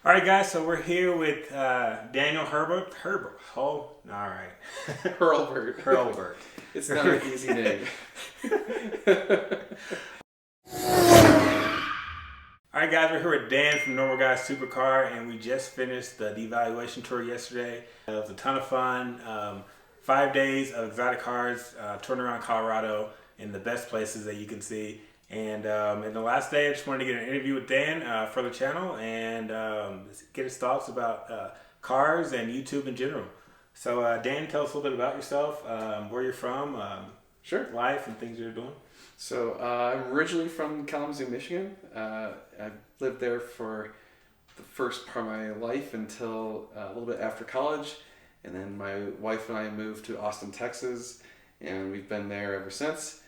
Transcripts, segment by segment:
All right, guys. So we're here with Daniel Hurlbert. Oh, all right. Hurlbert. Hurlbert. It's not an easy name. All right, guys. We're here with Dan from Normal Guy Supercar, and we just finished the evaluation tour yesterday. It was a ton of fun. 5 days of exotic cars, touring around Colorado in the best places that you can see. And in the last day, I just wanted to get an interview with Dan for the channel and get his thoughts about cars and YouTube in general. So, Dan, tell us a little bit about yourself, where you're from, Sure. life, and things you're doing. So I'm originally from Kalamazoo, Michigan. I lived there for the first part of my life until a little bit after college. And then my wife and I moved to Austin, Texas, and we've been there ever since.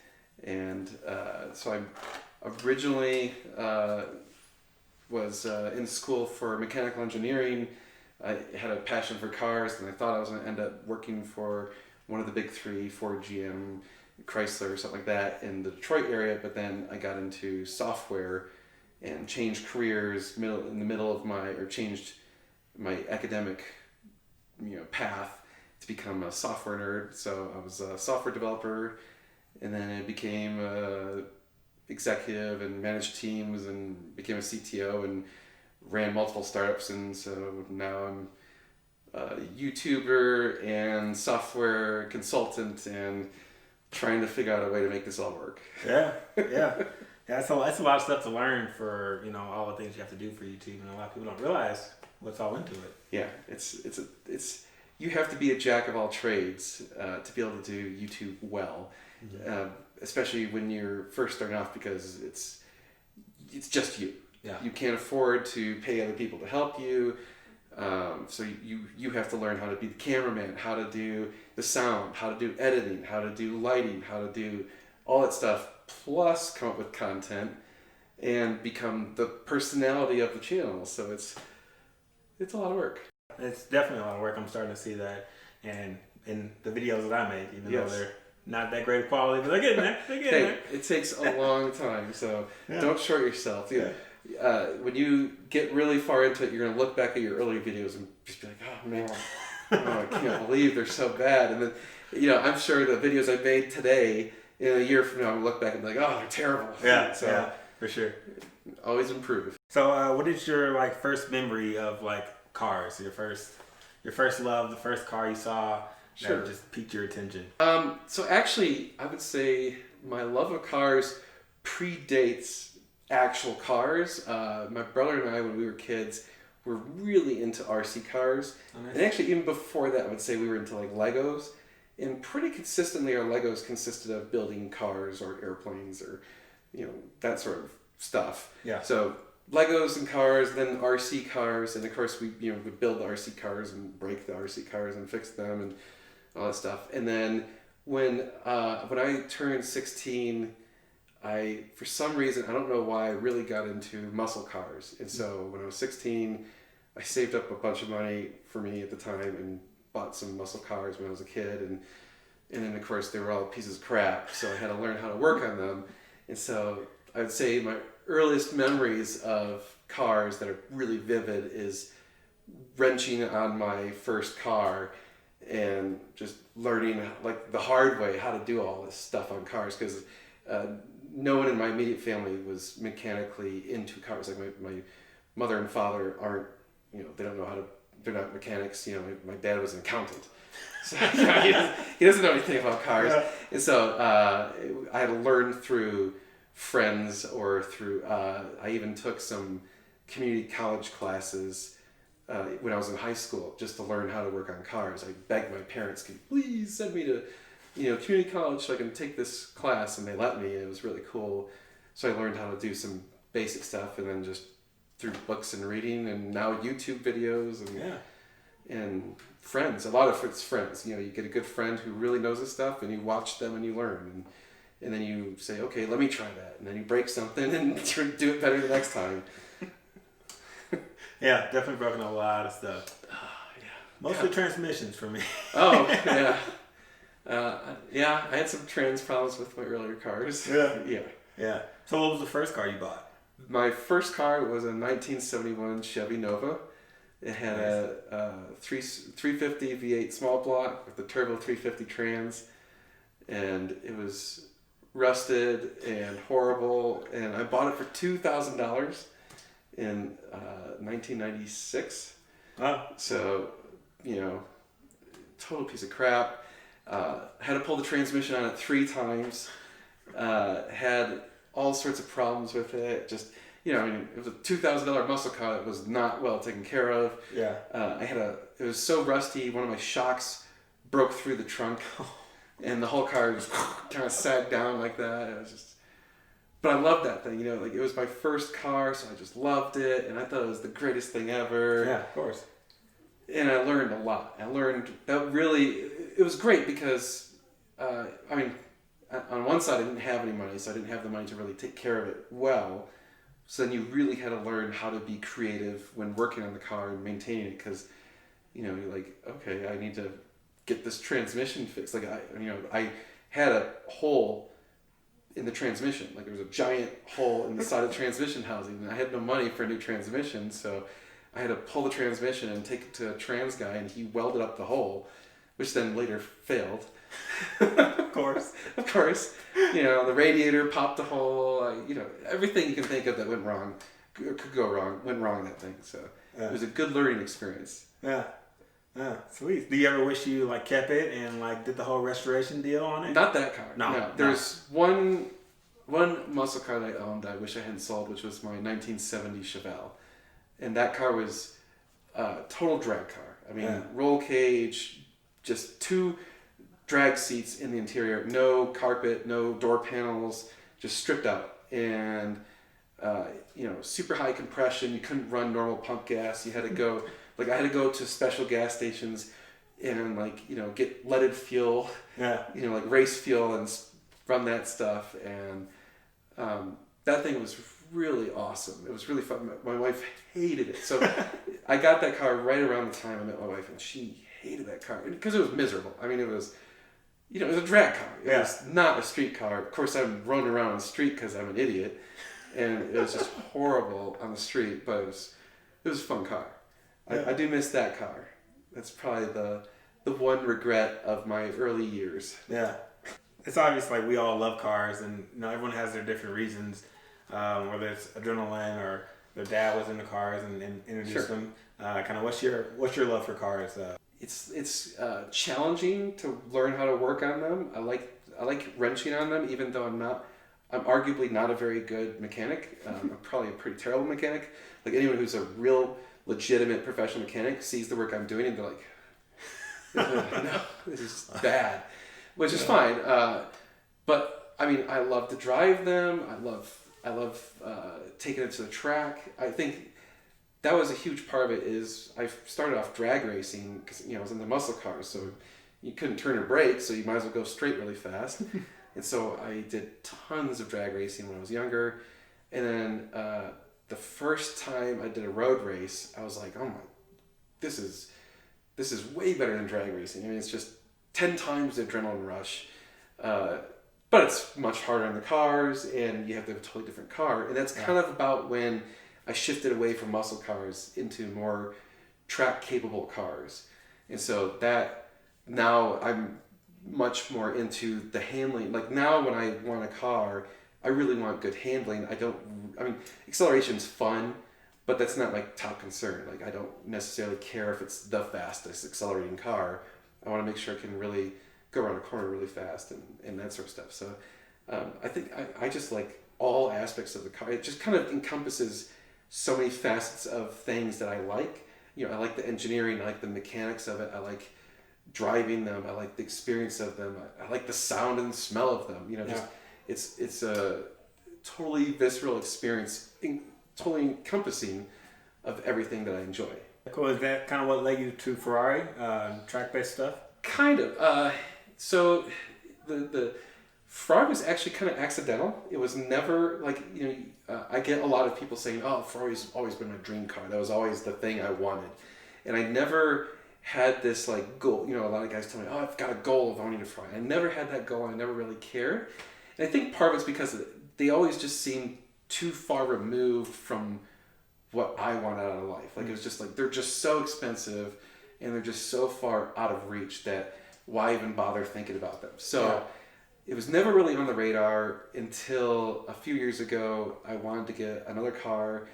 And so I originally was in school for mechanical engineering. I had a passion for cars, and I thought I was going to end up working for one of the big three, Ford, GM, Chrysler, or something like that in the Detroit area. But then I got into software and changed careers changed my academic path to become a software nerd. So I was a software developer, and then I became a executive and managed teams and became a CTO and ran multiple startups. And so now I'm a YouTuber and software consultant and trying to figure out a way to make this all work. Yeah. That's a lot of stuff to learn for all the things you have to do for YouTube, and a lot of people don't realize what's all into it. Yeah, it's you have to be a jack of all trades to be able to do YouTube well. Mm-hmm. Especially when you're first starting off, because it's just you. Yeah. You can't afford to pay other people to help you. So you have to learn how to be the cameraman, how to do the sound, how to do editing, how to do lighting, how to do all that stuff, plus come up with content and become the personality of the channel. So it's a lot of work. It's definitely a lot of work. I'm starting to see that, and in the videos that I make, even though they're not that great quality, but they're getting there. There. It takes a long time, so don't short yourself. When you get really far into it, you're going to look back at your early videos and just be like, oh man, I can't believe they're so bad. And then, I'm sure the videos I made today, in a year from now, I'm going to look back and be like, oh, they're terrible. Yeah, for sure. Always improve. So, what is your first memory of cars? Your first love, the first car you saw that just piqued your attention? So actually, I would say my love of cars predates actual cars. My brother and I, when we were kids, were really into RC cars. Oh, nice. And actually, even before that, I would say we were into Legos. And pretty consistently, our Legos consisted of building cars or airplanes or, that sort of stuff. Yeah. So Legos and cars, then RC cars, and of course we would build the RC cars and break the RC cars and fix them and all that stuff. And then when I turned 16, for some reason, I don't know why, I really got into muscle cars. And so when I was 16, I saved up a bunch of money for me at the time and bought some muscle cars when I was a kid. And then, of course, they were all pieces of crap, so I had to learn how to work on them. And so I would say my earliest memories of cars that are really vivid is wrenching on my first car and just learning the hard way how to do all this stuff on cars, because no one in my immediate family was mechanically into cars. My mother and father aren't, they don't know how to, they're not mechanics. My dad was an accountant, so he doesn't know anything about cars. Yeah. And so I had to learn through friends or through, I even took some community college classes when I was in high school just to learn how to work on cars. I begged my parents, can you please send me to community college so I can take this class, and they let me, and it was really cool. So I learned how to do some basic stuff, and then just through books and reading, and now YouTube videos and friends. A lot of it's friends. You get a good friend who really knows this stuff, and you watch them and you learn, and then you say, okay, let me try that, and then you break something and do it better the next time. Yeah, definitely broken a lot of stuff. Mostly transmissions for me. Oh yeah. I had some trans problems with my earlier cars. Yeah. So what was the first car you bought? My first car was a 1971 Chevy Nova. It had a 350 V8 small block with the turbo 350 trans, and it was rusted and horrible. And I bought it for $2,000 in 1996. Oh. So, total piece of crap. Had to pull the transmission on it 3 times. Had all sorts of problems with it. Just, it was a $2,000 muscle car that was not well taken care of. Yeah. It was so rusty, one of my shocks broke through the trunk. And the whole car just kind of sagged down like that. It was just, but I loved that thing, it was my first car, so I just loved it. And I thought it was the greatest thing ever. Yeah, of course. And I learned a lot. It was great because, on one side I didn't have any money, so I didn't have the money to really take care of it well. So then you really had to learn how to be creative when working on the car and maintaining it, because, you're like, okay, I need to get this transmission fixed. Like, I had a hole in the transmission. Like, there was a giant hole in the side of the transmission housing, and I had no money for a new transmission, so I had to pull the transmission and take it to a trans guy, and he welded up the hole, which then later failed. Of course. Of course. The radiator popped a hole. Everything you can think of that went wrong, could go wrong, went wrong in that thing. So it was a good learning experience. Yeah. Yeah, sweet. Do you ever wish you kept it and did the whole restoration deal on it? Not that car. No. There's one muscle car that I owned I wish I hadn't sold, which was my 1970 Chevelle. And that car was a total drag car. Roll cage, just 2 drag seats in the interior, no carpet, no door panels, just stripped out. And, super high compression. You couldn't run normal pump gas. You had to go, I had to go to special gas stations and, get leaded fuel, Yeah. Race fuel and run that stuff. And that thing was really awesome. It was really fun. My wife hated it. So I got that car right around the time I met my wife, and she hated that car because it was miserable. It was, it was a drag car. It was not a street car. Of course, I'm running around on the street because I'm an idiot, and it was just horrible on the street. But it was a fun car. Yeah. I do miss that car. That's probably the one regret of my early years. Yeah, it's obvious we all love cars, and everyone has their different reasons. Whether it's adrenaline or their dad was into cars and introduced them. Kind of what's your love for cars? It's challenging to learn how to work on them. I like wrenching on them, even though I'm arguably not a very good mechanic. I'm probably a pretty terrible mechanic. Anyone who's a real legitimate professional mechanic sees the work I'm doing and they're like, no, this is bad, which is fine. But I love to drive them. I love taking it to the track. I think that was a huge part of it. Is I started off drag racing because I was in the muscle cars, so you couldn't turn or brake, so you might as well go straight really fast. And so I did tons of drag racing when I was younger. And then the first time I did a road race, I was like, oh my, this is way better than drag racing. It's just 10 times the adrenaline rush. But it's much harder on the cars, and you have to have a totally different car. And that's kind of about when I shifted away from muscle cars into more track-capable cars. And so that, now I'm much more into the handling. Now when I want a car, I really want good handling. Acceleration's fun, but that's not my top concern. I don't necessarily care if it's the fastest accelerating car. I want to make sure I can really go around a corner really fast and that sort of stuff. So I think I just like all aspects of the car. It just kind of encompasses so many facets of things that I like. I like the engineering, I like the mechanics of it, I like driving them, I like the experience of them, I like the sound and smell of them. It's a totally visceral experience, totally encompassing of everything that I enjoy. Cool. Is that kind of what led you to Ferrari, track-based stuff? Kind of. So the Ferrari was actually kind of accidental. It was never I get a lot of people saying, "Oh, Ferrari's always been my dream car. That was always the thing I wanted," and I never had this goal. A lot of guys tell me, "Oh, I've got a goal of owning a Ferrari." I never had that goal. I never really cared, and I think part of it's because they always just seemed too far removed from what I want out of life. Like, it was just like, they're just so expensive and they're just so far out of reach that why even bother thinking about them? So it was never really on the radar until a few years ago. I wanted to get another car.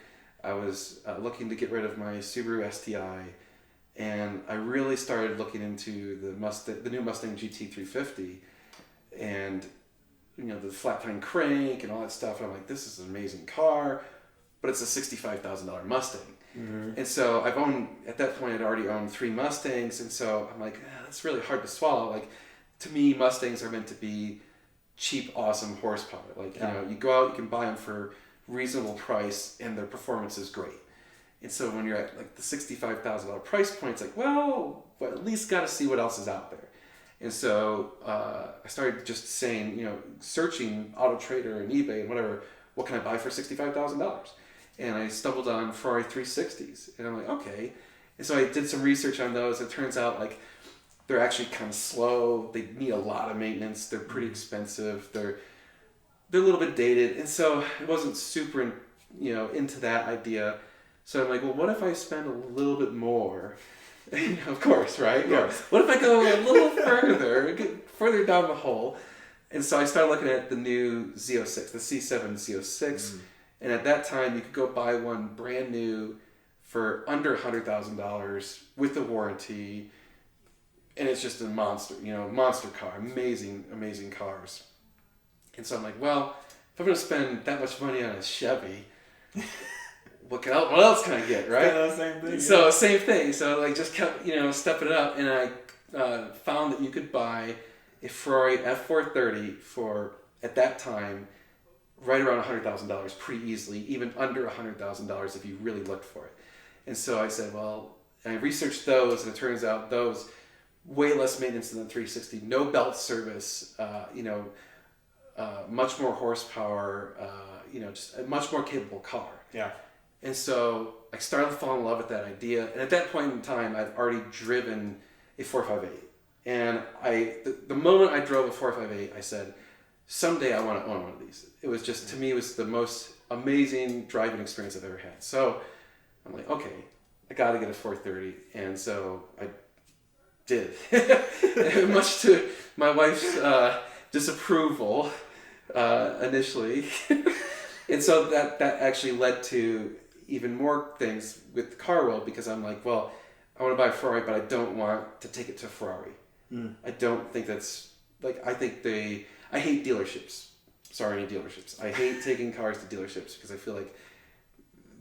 I was looking to get rid of my Subaru STI, and I really started looking into the new Mustang GT350, and the flat pine crank and all that stuff. And I'm like, this is an amazing car, but it's a $65,000 Mustang. Mm-hmm. And so at that point I'd already owned 3 Mustangs, and so I'm like, that's really hard to swallow. Like, to me, Mustangs are meant to be cheap, awesome horsepower. Like, you go out, you can buy them for reasonable price, and their performance is great. And so when you're at like the $65,000 price point, it's like, well, at least got to see what else is out there. And so I started just saying, searching Auto Trader and eBay and whatever, what can I buy for $65,000? And I stumbled on Ferrari 360s, and I'm like, okay. And so I did some research on those. It turns out like they're actually kind of slow. They need a lot of maintenance. They're pretty expensive. They're a little bit dated, and so I wasn't super, into that idea. So I'm like, well, what if I spend a little bit more? Of course, right? Of course. What if I go a little further, get further down the hole? And so I started looking at the new Z06, the C7 Z06, and at that time you could go buy one brand new for under $100,000 with a warranty, and it's just a monster, monster car, amazing cars. And so I'm like, well, if I'm going to spend that much money on a Chevy, what else can I get, right? Same thing. So same thing. So like just kept, stepping it up, and I found that you could buy a Ferrari F430 for, at that time, right around $100,000 pretty easily, even under $100,000 if you really looked for it. And so I said, well, and I researched those, and it turns out those way less maintenance than the 360, no belt service, much more horsepower, just a much more capable car. Yeah. And so I started to fall in love with that idea. And at that point in time, I'd already driven a 458. And the moment I drove a 458, I said, someday I want to own one of these. It was just, to me, it was the most amazing driving experience I've ever had. So I'm like, okay, I got to get a 430. And so I did. Much to my wife's disapproval initially. And so that actually led to even more things with the car world, because I'm like, well, I want to buy a Ferrari, but I don't want to take it to Ferrari. I don't think that's, like, I hate dealerships. Sorry, any dealerships. I hate taking cars to dealerships because I feel like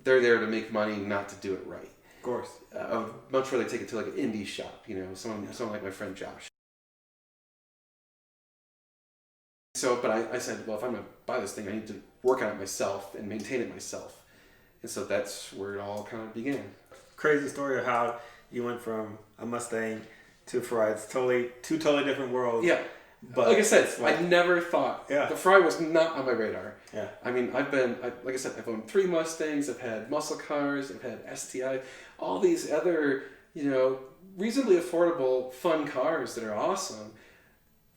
they're there to make money, not to do it right. Of course. I would much rather take it to like an indie shop, someone like my friend Josh. So, but I said, well, if I'm going to buy this thing, I need to work on it myself and maintain it myself. And so that's where it all kind of began. Crazy story of how you went from a Mustang to a Ferrari. It's two totally different worlds. Yeah. But like I said, I never thought, the Ferrari was not on my radar. Yeah. I mean, like I said, I've owned 3 Mustangs, I've had muscle cars, I've had STI, all these other, reasonably affordable, fun cars that are awesome.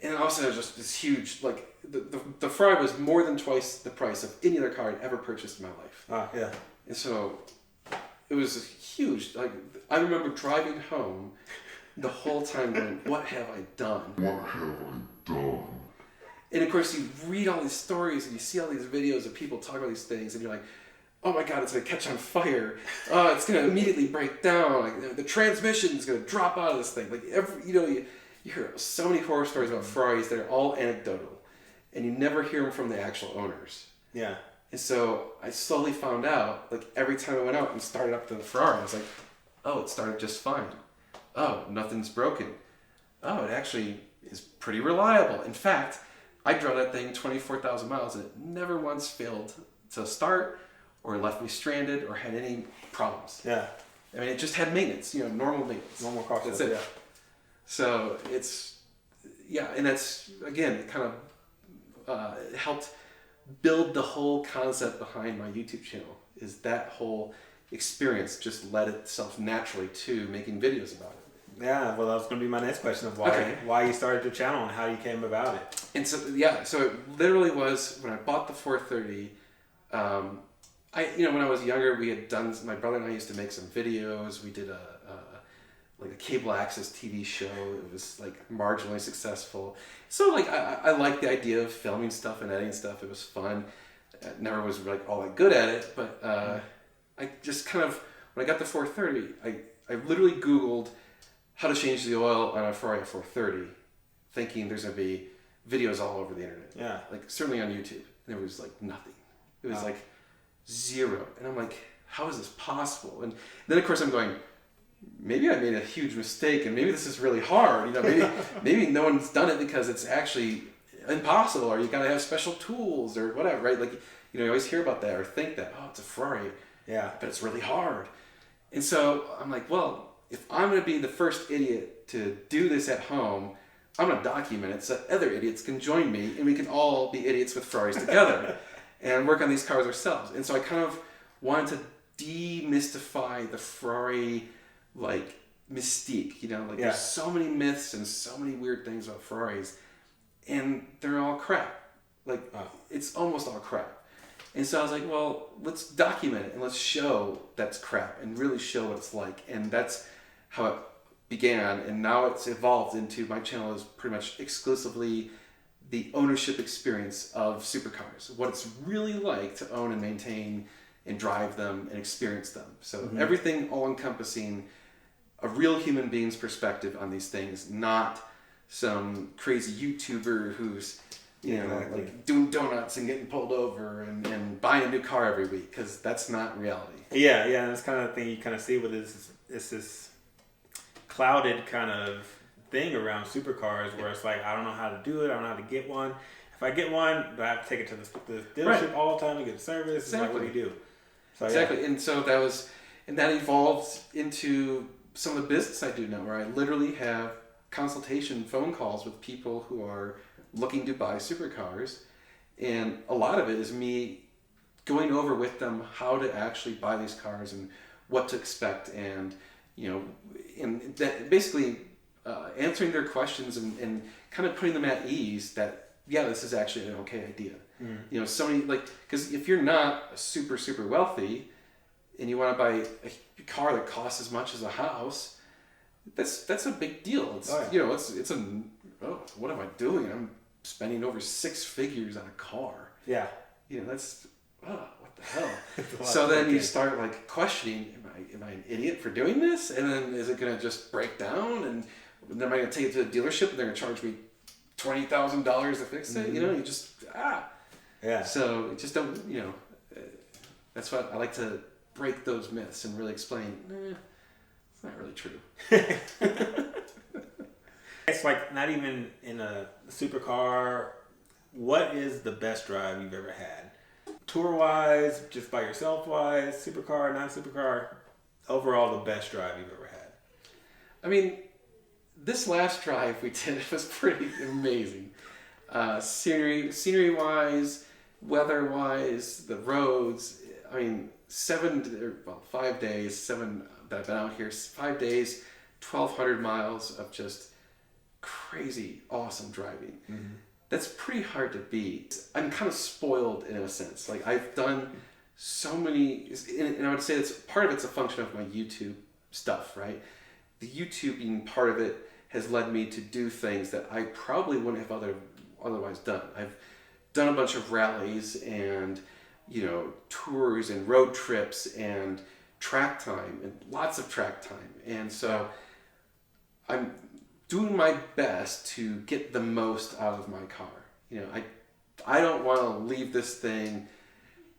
And also there's just this huge, like, the Ferrari was more than twice the price of any other car I'd ever purchased in my life. Yeah. And so it was huge. Like, I remember driving home the whole time going, what have I done? What have I done? And of course you read all these stories and you see all these videos of people talk about these things, and you're like, oh my God, it's going to catch on fire. Oh, it's going to immediately break down. Like, the transmission is going to drop out of this thing. Like, you hear so many horror stories about Ferraris that are all anecdotal, and you never hear them from the actual owners. Yeah. And so I slowly found out, like, every time I went out and started up the Ferrari, I was like, oh, it started just fine. Oh, nothing's broken. Oh, it actually is pretty reliable. In fact, I drove that thing 24,000 miles, and it never once failed to start or left me stranded or had any problems. Yeah. I mean, it just had maintenance, normal maintenance. Normal car. That's it. Yeah. So and that's, again, it kind of helped build the whole concept behind my YouTube channel, is that whole experience just led itself naturally to making videos about it. Yeah, well, that was going to be my next question of why you started your channel and how you came about it. And so, so it literally was when I bought the 430, When I was younger, we had done. My brother and I used to make some videos. We did like a cable access TV show. It was like marginally successful. So like I liked the idea of filming stuff and editing stuff. It was fun. I never was like all that good at it, but I just kind of, when I got the 430, I literally Googled how to change the oil on a Ferrari 430, thinking there's gonna be videos all over the internet. Yeah. Like certainly on YouTube. And there was like nothing. It was like zero. And I'm like, how is this possible? And then of course I'm going, maybe I made a huge mistake and maybe this is really hard. Maybe no one's done it because it's actually impossible, or you gotta have special tools or whatever, right? Like, you always hear about that or think that, oh, it's a Ferrari. Yeah. But it's really hard. And so I'm like, well, if I'm gonna be the first idiot to do this at home, I'm gonna document it so other idiots can join me and we can all be idiots with Ferraris together and work on these cars ourselves. And so I kind of wanted to demystify the Ferrari like mystique, there's so many myths and so many weird things about Ferraris, and they're all crap. It's almost all crap. And so I was like, well, let's document it and let's show that's crap and really show what it's like. And that's how it began. And now it's evolved into, my channel is pretty much exclusively the ownership experience of supercars, what it's really like to own and maintain and drive them and experience them. So everything all encompassing a real human being's perspective on these things, not some crazy YouTuber who's like doing donuts and getting pulled over and buying a new car every week, because that's not reality. Yeah, that's kind of the thing you kind of see with this clouded kind of thing around supercars where it's like, I don't know how to do it, I don't know how to get one. If I get one, do I have to take it to the dealership all the time to get a service? Exactly. Like, what do you do? So, exactly. And so that evolved into some of the business I do now, where I literally have consultation phone calls with people who are looking to buy supercars, and a lot of it is me going over with them how to actually buy these cars and what to expect, and and that basically answering their questions and kind of putting them at ease that this is actually an okay idea. So many, because if you're not super wealthy and you want to buy a car that costs as much as a house, that's a big deal. It's what am I doing? I'm spending over 6 figures on a car. Yeah. That's what the hell? So then you start questioning, am I an idiot for doing this? And then is it gonna just break down? And then am I gonna take it to the dealership and they're gonna charge me $20,000 to fix it? You just Yeah. So you just don't. That's what I like to break those myths and really explain. It's not really true. It's like not even in a supercar. What is the best drive you've ever had? Tour wise, just by yourself wise, supercar, non-supercar, overall the best drive you've ever had? I mean, this last drive we did was pretty amazing. Scenery wise, weather wise, the roads. I mean, 5 days, that I've been out here, 5 days, 1,200 miles of just crazy, awesome driving. That's pretty hard to beat. I'm kind of spoiled in a sense. I've done so many, and I would say that's part of it's a function of my YouTube stuff, right? The YouTubing part of it has led me to do things that I probably wouldn't have otherwise done. I've done a bunch of rallies and tours and road trips and track time and lots of track time, and so I'm doing my best to get the most out of my car. I don't want to leave this thing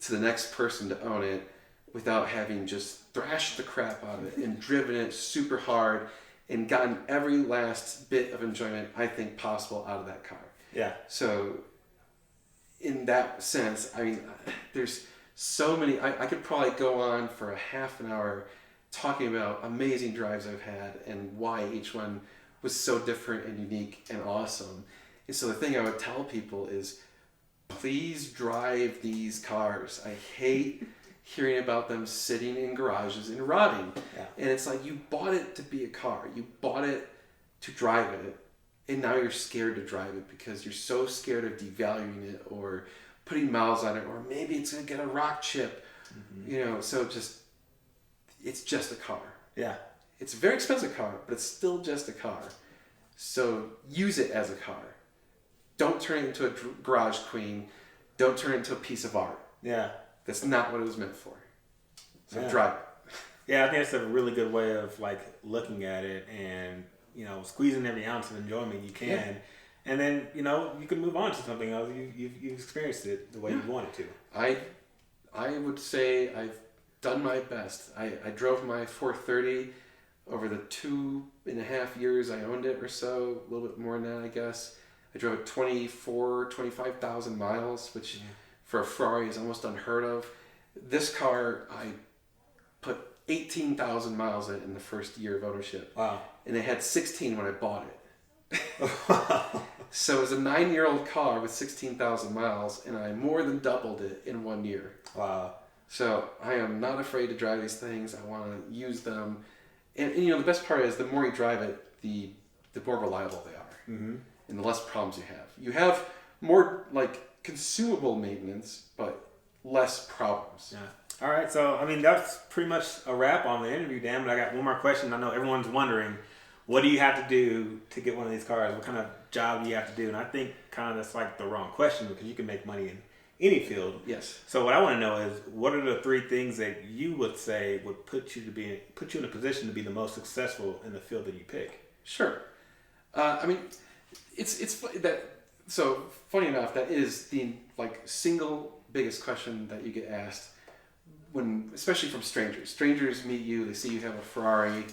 to the next person to own it without having just thrashed the crap out of it and driven it super hard and gotten every last bit of enjoyment I think possible out of that car. Yeah. So in that sense, I mean, there's so many, I could probably go on for a half an hour talking about amazing drives I've had and why each one was so different and unique and awesome. And so the thing I would tell people is, please drive these cars. I hate hearing about them sitting in garages and rotting. Yeah. And it's like, you bought it to be a car. You bought it to drive it. And now you're scared to drive it because you're so scared of devaluing it or putting miles on it, or maybe it's going to get a rock chip, so it's just a car. Yeah. It's a very expensive car, but it's still just a car. So use it as a car. Don't turn it into a garage queen. Don't turn it into a piece of art. Yeah. That's not what it was meant for. So yeah. drive it. Yeah, I think it's a really good way of like looking at it and, squeezing every ounce of enjoyment you can. Yeah. And then, you can move on to something else. You've experienced it the way you wanted to. I would say I've done my best. I drove my 430 over the 2.5 years I owned it or so, a little bit more than that, I guess. I drove it 25,000 miles, which for a Ferrari is almost unheard of. This car, I put 18,000 miles in the first year of ownership. Wow. And it had 16 when I bought it. So it was a 9-year-old car with 16,000 miles, and I more than doubled it in 1 year. Wow. So I am not afraid to drive these things. I want to use them. And the best part is the more you drive it, the more reliable they are. Mm-hmm. And the less problems you have. You have more like consumable maintenance, but less problems. Yeah. All right. So, that's pretty much a wrap on the interview, Dan, but I got one more question. I know everyone's wondering, what do you have to do to get one of these cars? What kind of job do you have to do? And I think kind of that's like the wrong question because you can make money in any field. Yes. So what I want to know is, what are the 3 things that you would say would put you in a position to be the most successful in the field that you pick? Sure. It's that. So funny enough, that is the single biggest question that you get asked when, especially from strangers. Strangers meet you, they see you have a Ferrari,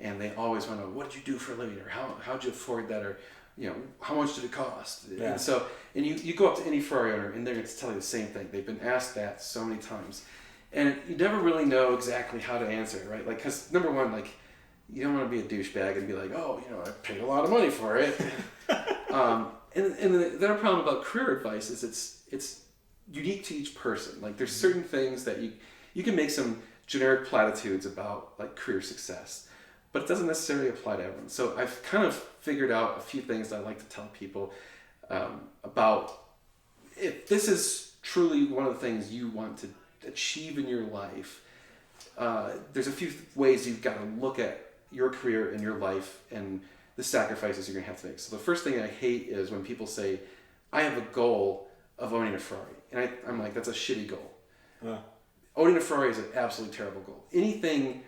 and they always want to know, what did you do for a living, or how'd you afford that, or how much did it cost? Yeah. And you go up to any Ferrari owner, and they're going to tell you the same thing. They've been asked that so many times, and you never really know exactly how to answer it, right? because number one, you don't want to be a douchebag and be like, oh, I paid a lot of money for it. And the other problem about career advice is it's unique to each person. There's certain things that you can make some generic platitudes about career success, but it doesn't necessarily apply to everyone. So I've kind of figured out a few things that I like to tell people about if this is truly one of the things you want to achieve in your life. There's a few ways you've got to look at your career and your life and the sacrifices you're going to have to make. So the first thing I hate is when people say, I have a goal of owning a Ferrari. And I'm like, that's a shitty goal. Owning a Ferrari is an absolutely terrible goal. Anything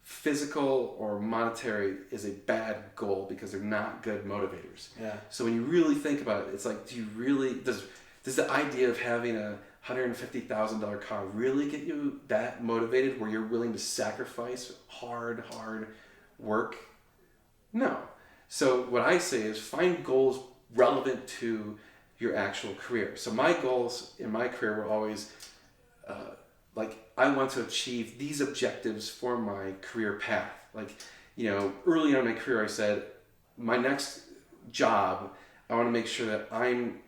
physical or monetary is a bad goal because they're not good motivators. Yeah. So when you really think about it, it's do you really, does the idea of having a $150,000 car really get you that motivated where you're willing to sacrifice hard work? No. So what I say is find goals relevant to your actual career. So my goals in my career were always I want to achieve these objectives for my career path. Early on in my career I said, my next job, I want to make sure that I'm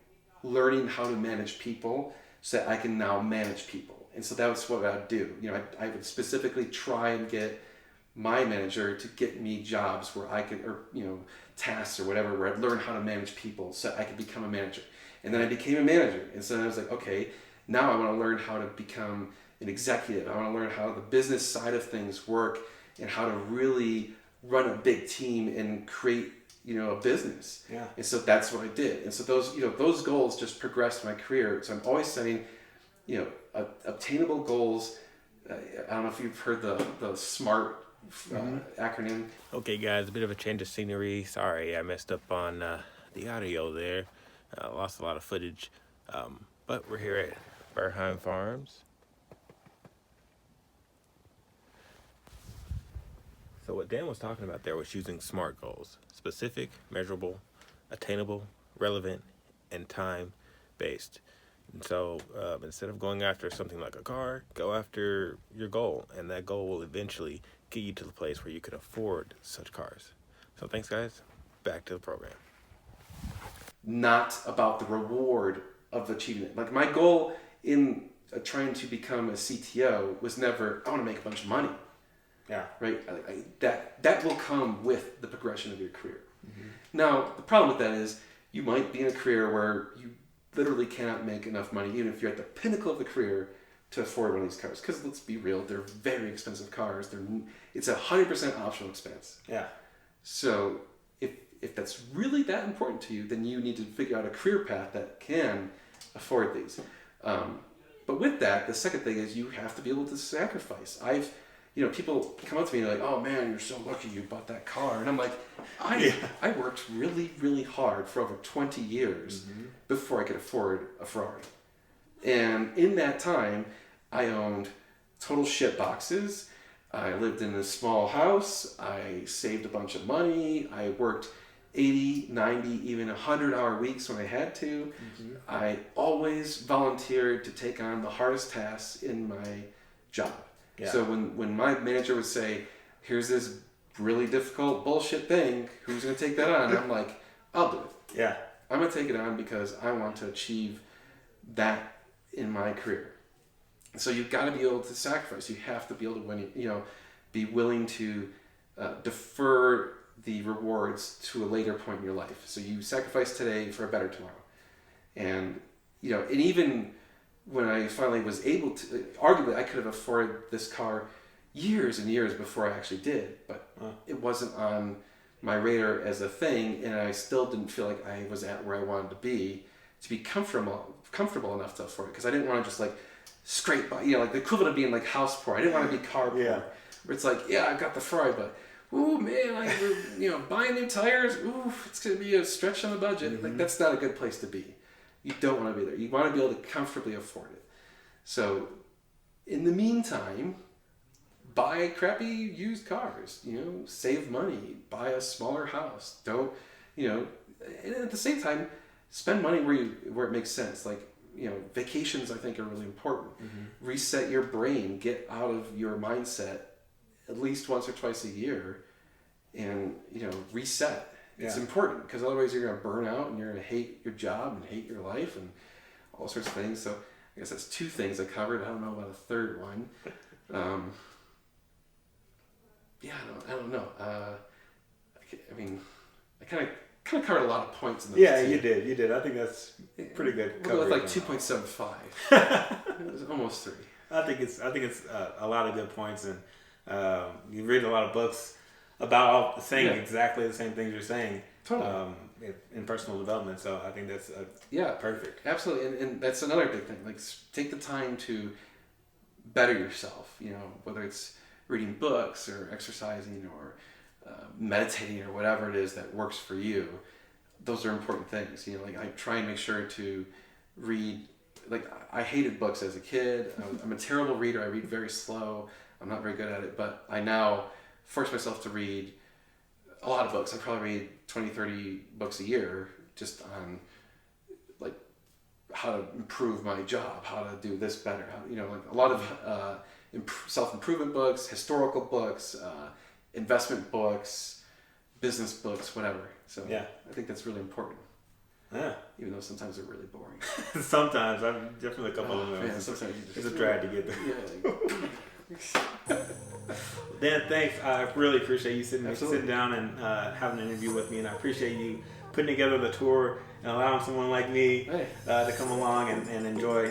learning how to manage people so that I can now manage people. And so that's what I would do. I would specifically try and get my manager to get me jobs where I could, or tasks or whatever, where I'd learn how to manage people so I could become a manager. And then I became a manager. And so I was like, okay, now I want to learn how to become an executive. I want to learn how the business side of things work and how to really run a big team and create, a business. Yeah. And so that's what I did. And so those goals just progressed my career. So I'm always setting, obtainable goals. I don't know if you've heard the SMART acronym. Okay, guys, a bit of a change of scenery. Sorry, I messed up on the audio there. Lost a lot of footage. But we're here at Berheim Farms. So what Dan was talking about there was using SMART goals: specific, measurable, attainable, relevant, and time-based. And so instead of going after something like a car, go after your goal, and that goal will eventually get you to the place where you can afford such cars. So thanks, guys. Back to the program. Not about the reward of achieving it. My goal in trying to become a CTO was never, I want to make a bunch of money. Yeah. Right? That will come with the progression of your career. Mm-hmm. Now, the problem with that is you might be in a career where literally cannot make enough money, even if you're at the pinnacle of the career, to afford one of these cars. Because let's be real, they're very expensive cars. It's 100% optional expense. Yeah. So if that's really that important to you, then you need to figure out a career path that can afford these. But with that, the second thing is you have to be able to sacrifice. People come up to me and they're like, "Oh man, you're so lucky you bought that car," and I'm like, I worked really, really hard for over 20 years before I could afford a Ferrari, and in that time, I owned total shit boxes. I lived in a small house. I saved a bunch of money. I worked 80, 90, even 100-hour weeks when I had to. I always volunteered to take on the hardest tasks in my job. Yeah. So when my manager would say, "Here's this really difficult bullshit thing, who's going to take that on?" I'm like, "I'll do it. Yeah. I'm going to take it on because I want to achieve that in my career." So you've got to be able to sacrifice. You have to be able to be willing to defer the rewards to a later point in your life. So you sacrifice today for a better tomorrow. And even when I finally was able to, arguably I could have afforded this car years and years before I actually did, but it wasn't on my radar as a thing, and I still didn't feel like I was at where I wanted to be comfortable enough to afford it, because I didn't want to just like scrape by, like the equivalent of being like house poor. I didn't want to be car poor. Yeah. Where it's like, yeah, I got the Ferrari, but ooh man, we're buying new tires. Ooh, it's gonna be a stretch on the budget. Like that's not a good place to be. You don't want to be there. You want to be able to comfortably afford it. So, in the meantime, buy crappy used cars. Save money. Buy a smaller house. Don't, and at the same time, spend money where it makes sense. Like, vacations I think are really important. Reset your brain. Get out of your mindset at least once or twice a year, and reset. It's important, because otherwise you're going to burn out and you're going to hate your job and hate your life and all sorts of things. So I guess that's two things I covered. I don't know about a third one. I don't know. I kind of covered a lot of points in the you did. I think that's pretty good. We'll go with like 2.75. It was almost 3. I think it's a lot of good points, and you read a lot of books about saying exactly the same things you're saying. Totally. In personal development. So I think that's perfect. Absolutely. And that's another big thing. Like, take the time to better yourself. Whether it's reading books or exercising or meditating or whatever it is that works for you. Those are important things. I try and make sure to read. Like, I hated books as a kid. I'm a terrible reader. I read very slow. I'm not very good at it, but I now force myself to read a lot of books. I probably read 20, 30 books a year just on like how to improve my job, how to do this better. A lot of self-improvement books, historical books, investment books, business books, whatever. So I think that's really important. Yeah. Even though sometimes they're really boring. Sometimes. I've definitely a couple of them. Man, sometimes it's a drag to get there. Yeah. Dan, thanks. I really appreciate you sitting down and having an interview with me, and I appreciate you putting together the tour and allowing someone like me to come along and enjoy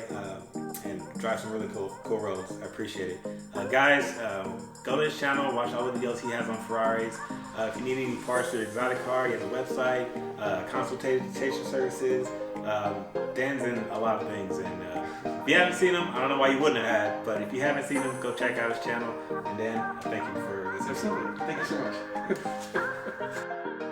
and drive some really cool roads. I appreciate it. Guys, go to his channel, watch all the videos he has on Ferraris. If you need any parts for your exotic car, he has a website, consultation services. Dan's in a lot of things, and if you haven't seen him, I don't know why you wouldn't have, but if you haven't seen him, go check out his channel. And Dan, thank you for this. Absolutely. Thank you so much.